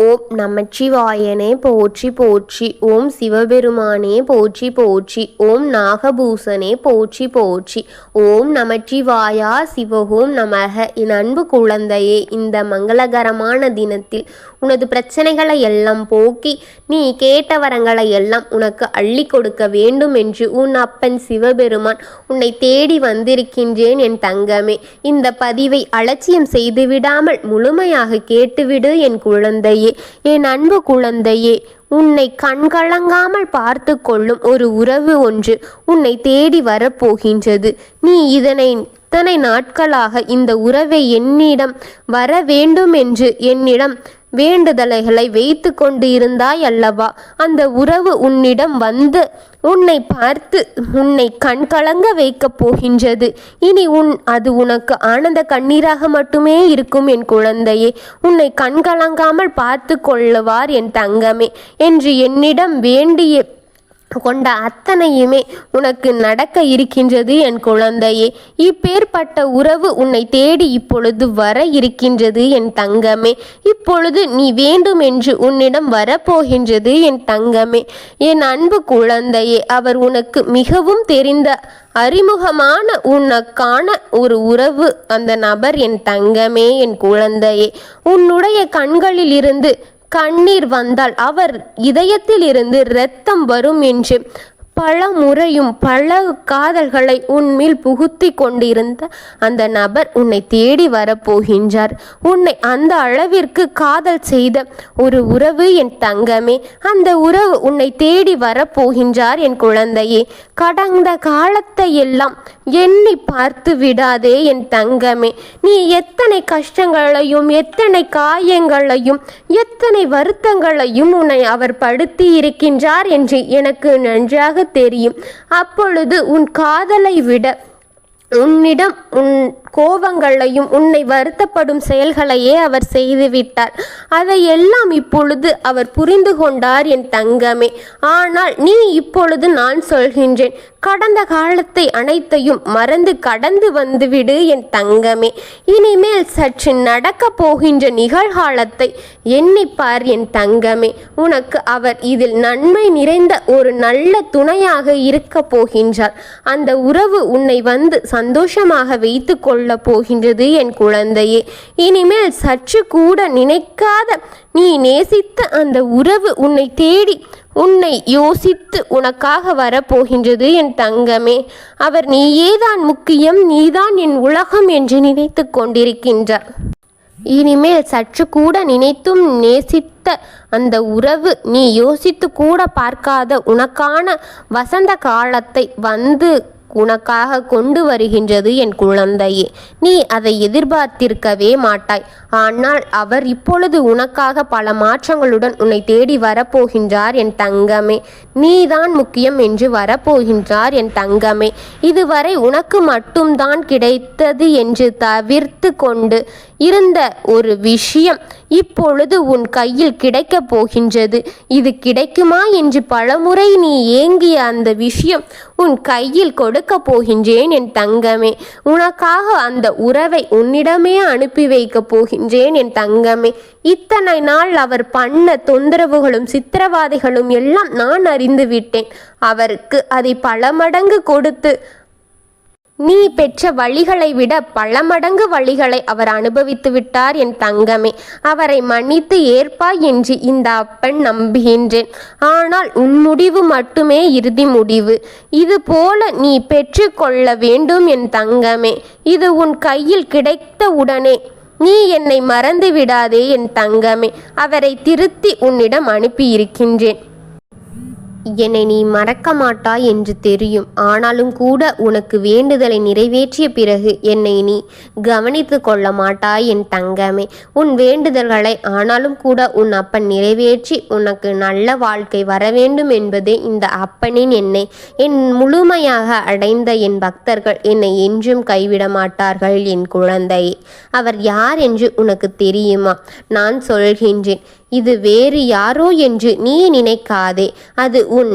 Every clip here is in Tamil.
ஓம் நமச்சிவாயனே போற்றி போற்றி. ஓம் சிவபெருமானே போற்றி போற்றி. ஓம் நாகபூசனே போற்றி போற்றி. ஓம் நமச்சிவாயா சிவஹோம் நமக. என் அன்பு குழந்தையே, இந்த மங்களகரமான தினத்தில் உனது பிரச்சனைகளை எல்லாம் போக்கி நீ கேட்ட வரங்களை எல்லாம் உனக்கு அள்ளி கொடுக்க வேண்டும் என்று உன் அப்பன் சிவபெருமான் உன்னை தேடி வந்திருக்கின்றேன் என் தங்கமே. இந்த பதிவை அலட்சியம் செய்து விடாமல் முழுமையாக கேட்டுவிடு என் குழந்தையே. என் அன்பு குழந்தையே, உன்னை கண்கலங்காமல் பார்த்து கொள்ளும் ஒரு உறவு ஒன்று உன்னை தேடி வரப்போகின்றது. நீ இத்தனை நாட்களாக இந்த உறவை என்னிடம் வர வேண்டும் என்று என்னிடம் வேண்டுதல்களை வைத்து கொண்டு இருந்தாய் அல்லவா? அந்த உறவு உன்னிடம் வந்து உன்னை பார்த்து உன்னை கண்கலங்க வைக்கப் போகின்றது. இனி அது உனக்கு ஆனந்த கண்ணீராக மட்டுமே இருக்கும் என் குழந்தையே. உன்னை கண்கலங்காமல் பார்த்து கொள்ளுவார் என் தங்கமே என்று என்னிடம் வேண்டிய கொண்ட அத்தனையுமே உனக்கு நடக்க இருக்கின்றது என் குழந்தையே. இப்பேற்பட்ட உறவு உன்னை தேடி இப்பொழுது வர இருக்கின்றது என் தங்கமே. இப்பொழுது நீ வேண்டும் என்று உன்னிடம் வரப்போகின்றது என் தங்கமே. என் அன்பு குழந்தையே, அவர் உனக்கு மிகவும் தெரிந்த அறிமுகமான உனக்கான ஒரு உறவு. அந்த நபர் என் தங்கமே, என் குழந்தையே. உன்னுடைய கண்களில் இருந்து கண்ணீர் வந்தால் அவர் இதயத்தில் இருந்து இரத்தம் வரும் என்று பல முறையும் பல காதல்களை உன்மேல் புகுத்தி கொண்டிருந்த அந்த நபர் உன்னை தேடி வரப்போகின்றார். உன்னை அந்த அளவிற்கு காதல் செய்த ஒரு உறவு என் தங்கமே. அந்த உறவு உன்னை தேடி வரப்போகின்றார் என் குழந்தையே. கடந்த காலத்தை எல்லாம் எண்ணி பார்த்து விடாதே என் தங்கமே. நீ எத்தனை கஷ்டங்களையும் எத்தனை காயங்களையும் எத்தனை வருத்தங்களையும் உன்னை அவர் படுத்தி இருக்கின்றார் என்று எனக்கு நன்றாக தெரியும். அப்பொழுது உன் காதலை விட உன்னிடம் உன் கோபங்களையும் உன்னை வருத்தப்படும் செயல்களையே அவர் செய்துவிட்டார். அதையெல்லாம் இப்பொழுது அவர் புரிந்து கொண்டார் என் தங்கமே. ஆனால் நீ இப்பொழுது நான் சொல்கின்றேன், கடந்த காலத்தை அனைத்தையும் மறந்து கடந்து வந்துவிடு என் தங்கமே. இனிமேல் சற்று நடக்க போகின்ற நிகழ்காலத்தை எண்ணிப்பார் என் தங்கமே. உனக்கு அவர் இதில் நன்மை நிறைந்த ஒரு நல்ல துணையாக இருக்க போகின்றார். அந்த உறவு உன்னை வந்து சந்தோஷமாக வைத்து கொள்ள போகின்றது என் குழந்தையே. இனிமேல் சற்று கூட நினைக்காத நீ நேசித்த அந்த உறவு உன்னை தேடி உன்னை யோசித்து உனக்காக வரப்போகின்றது என் தங்கமே. அவர் நீயேதான் முக்கியம், நீதான் என் உலகம் என்று நினைத்து கொண்டிருக்கின்றார். இனிமேல் சற்று கூட நினைத்தும் நேசித்த அந்த உறவு நீ யோசித்து கூட பார்க்காத உனக்கான வசந்த காலத்தை வந்து உனக்காக கொண்டு வருகின்றது என் குழந்தையே. நீ அதை எதிர்பார்த்திருக்கவே மாட்டாய். ஆனால் அவர் இப்பொழுது உனக்காக பல மாற்றங்களுடன் உன்னை தேடி வரப்போகின்றார் என் தங்கமே. நீதான் முக்கியம் என்று வரப்போகின்றார் என் தங்கமே. இதுவரை உனக்கு மட்டும்தான் கிடைத்தது என்று தவிர்த்து கொண்டு இருந்த ஒரு விஷயம் இப்பொழுது உன் கையில் கிடைக்கப் போகின்றது. இது கிடைக்குமா என்று பலமுறை நீ ஏங்கிய அந்த விஷயம் உன் கையில் கொடுக்க போகின்றேன் என் தங்கமே. உனக்காக அந்த உறவை உன்னிடமே அனுப்பி வைக்கப் போகின்றேன் என் தங்கமே. இத்தனை நாள் அவர் பண்ண தொந்தரவுகளும் சித்திரவாதைகளும் எல்லாம் நான் அறிந்து விட்டேன். அவருக்கு அதை பல மடங்கு கொடுத்து நீ பெற்ற வழிகளை விட பல மடங்கு வழிகளை அவர் அனுபவித்து விட்டார் என் தங்கமே. அவரை மன்னித்து ஏற்பாய் என்று இந்த அப்பன் நம்புகின்றேன். ஆனால் உன் முடிவு மட்டுமே இறுதி முடிவு. இது போல நீ பெற்று கொள்ள வேண்டும் என் தங்கமே. இது உன் கையில் கிடைத்த உடனே நீ என்னை மறந்து விடாதே என் தங்கமே. அவரை திருத்தி உன்னிடம் அனுப்பியிருக்கின்றேன். என்னை நீ மறக்க மாட்டாய் என்று தெரியும். ஆனாலும் கூட உனக்கு வேண்டுதலை நிறைவேற்றிய பிறகு என்னை நீ கவனித்து கொள்ள மாட்டாய் என் தங்கமே. உன் வேண்டுதல்களை ஆனாலும் கூட உன் அப்பன் நிறைவேற்றி உனக்கு நல்ல வாழ்க்கை வர வேண்டும் என்பதே இந்த அப்பனின் எண்ணெய். என் முழுமையாக அடைந்த என் பக்தர்கள் என்னை என்றும் கைவிட மாட்டார்கள் என் குழந்தையே. அவர் யார் என்று உனக்கு தெரியுமா? நான் சொல்கின்றேன், இது வேறு யாரோ என்று நீ நினைக்காதே. அது உன்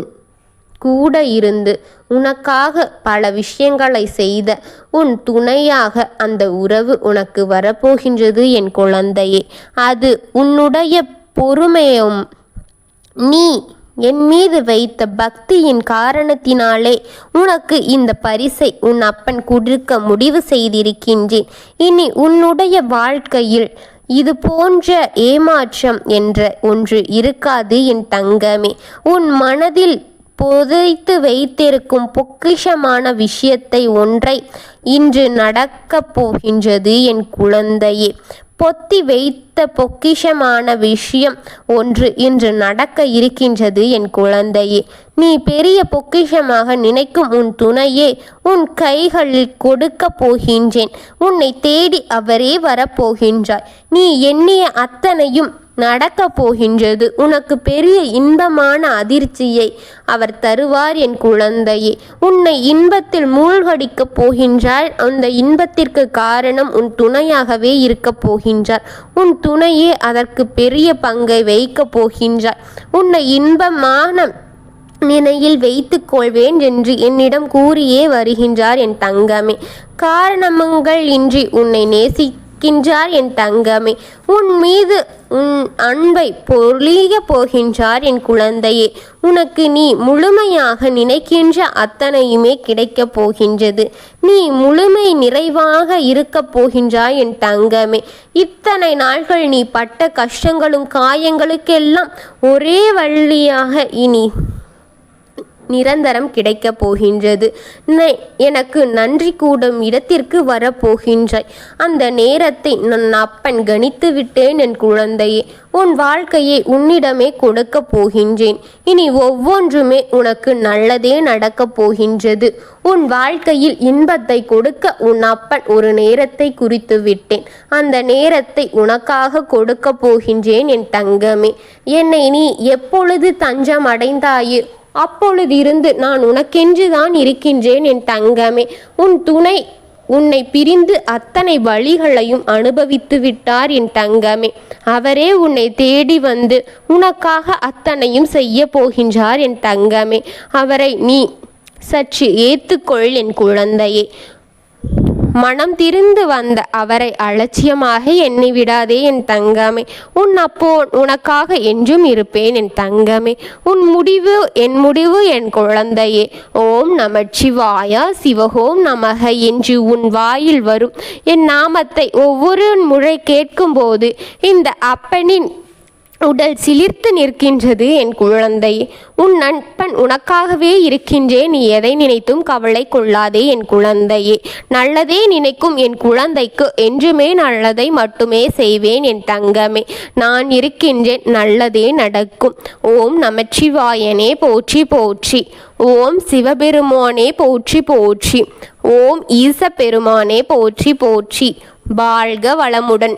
கூட இருந்து உனக்காக பல விஷயங்களை செய்த உன் துணையாக அந்த உறவு உனக்கு வரப்போகின்றது என் குழந்தையே. அது உன்னுடைய பொறுமையும் நீ என் மீது வைத்த பக்தியின் காரணத்தினாலே உனக்கு இந்த பரிசை உன் அப்பன் கொடுக்க முடிவு செய்திருக்கின்றேன். இனி உன்னுடைய வாழ்க்கையில் இது போன்ற ஏமாற்றம் என்ற ஒன்று இருக்காது என் தங்கமே. உன் மனதில் புதைத்து வைத்திருக்கும் பொக்கிஷமான விஷயத்தை ஒன்றை இன்று நடக்கப் போகின்றது என் குழந்தையே. பொத்தி வைத்த பொக்கிஷமான விஷயம் ஒன்று இன்று நடக்க இருக்கின்றது என் குழந்தையே. நீ பெரிய பொக்கிஷமாக நினைக்கும் உன் துணையே உன் கைகளில் கொடுக்க போகின்றேன். உன்னை தேடி அவரே வரப்போகின்றார். நீ எண்ணிய அத்தனையும் நடக்கப் போகின்றது. உனக்கு பெரிய இன்பமான அதிர்ச்சியை அவர் தருவார் என் குழந்தையே. உன்னை இன்பத்தில் மூழ்கடிக்கப் போகின்றார். அந்த இன்பத்திற்கு காரணம் உன் துணையாகவே இருக்கப் போகின்றார். உன் துணையே அதற்கு பெரிய பங்கை வைக்கப் போகின்றார். உன்னை இன்பமான நிலையில் வைத்துக் கொள்வேன் என்று என்னிடம் கூறியே வருகின்றார் என் தங்கமே. காரணங்கள் இன்றி உன்னை நேசிக்கின்றார் என் தங்கமே. உன் மீது உன் அன்பை பொழிய போகின்றார் என் குழந்தையே. உனக்கு நீ முழுமையாக நினைக்கின்ற அத்தனையுமே கிடைக்கப் போகின்றது. நீ முழுமை நிறைவாக இருக்கப் போகின்றாய் என் தங்கமே. இத்தனை நாட்கள் நீ பட்ட கஷ்டங்களும் காயங்களுக்கெல்லாம் ஒரே வழியாக இனி நிரந்தரம் கிடைக்கப் போகின்றது. எனக்கு நன்றி கூடும் இடத்திற்கு வரப்போகின்றாய். அந்த நேரத்தை நான் அப்பன் கணித்து விட்டேன் என் குழந்தையே. உன் வாழ்க்கையை உன்னிடமே கொடுக்கப் போகின்றேன். இனி ஒவ்வொன்றுமே உனக்கு நல்லதே நடக்கப் போகின்றது. உன் வாழ்க்கையில் இன்பத்தை கொடுக்க உன் அப்பன் ஒரு நேரத்தை குறித்து விட்டேன். அந்த நேரத்தை உனக்காக கொடுக்க போகின்றேன் என் தங்கமே. என்னை நீ எப்பொழுது தஞ்சம் அடைந்தாயே அப்பொழுதிருந்து நான் உனக்கென்று தான் இருக்கின்றேன் என் தங்கமே. உன் துணை உன்னை பிரிந்து அத்தனை வழிகளையும் அனுபவித்து விட்டார் என் தங்கமே. அவரே உன்னை தேடி வந்து உனக்காக அத்தனையும் செய்ய போகின்றார் என் தங்கமே. அவரை நீ சற்று ஏற்றுக்கொள் என் குழந்தையே. மனம் திரிந்து வந்த அவரை அலட்சியமாக எண்ணி விடாதே என் தங்கமே. உன் அப்போ உனக்காக என்றும் இருப்பேன் என் தங்கமே. உன் முடிவு என் முடிவு என் குழந்தையே. ஓம் நமச்சிவாய சிவஹோம் நமக என்று உன் வாயில் வரும் என் நாமத்தை ஒவ்வொரு முறை கேட்கும்போது இந்த அப்பனின் உடல் சிலிர்த்து நிற்கின்றது என் குழந்தையே. உன் நண்பன் உனக்காகவே இருக்கின்றேன். நீ எதை நினைத்தும் கவலை கொள்ளாதே என் குழந்தையே. நல்லதே நினைக்கும் என் குழந்தைக்கு என்றுமே நல்லதை மட்டுமே செய்வேன் என் தங்கமே. நான் இருக்கின்றேன், நல்லதே நடக்கும். ஓம் நமச்சிவாயனே போற்றி போற்றி. ஓம் சிவபெருமானே போற்றி போற்றி. ஓம் ஈச பெருமானே போற்றி போற்றி. வாழ்க வளமுடன்.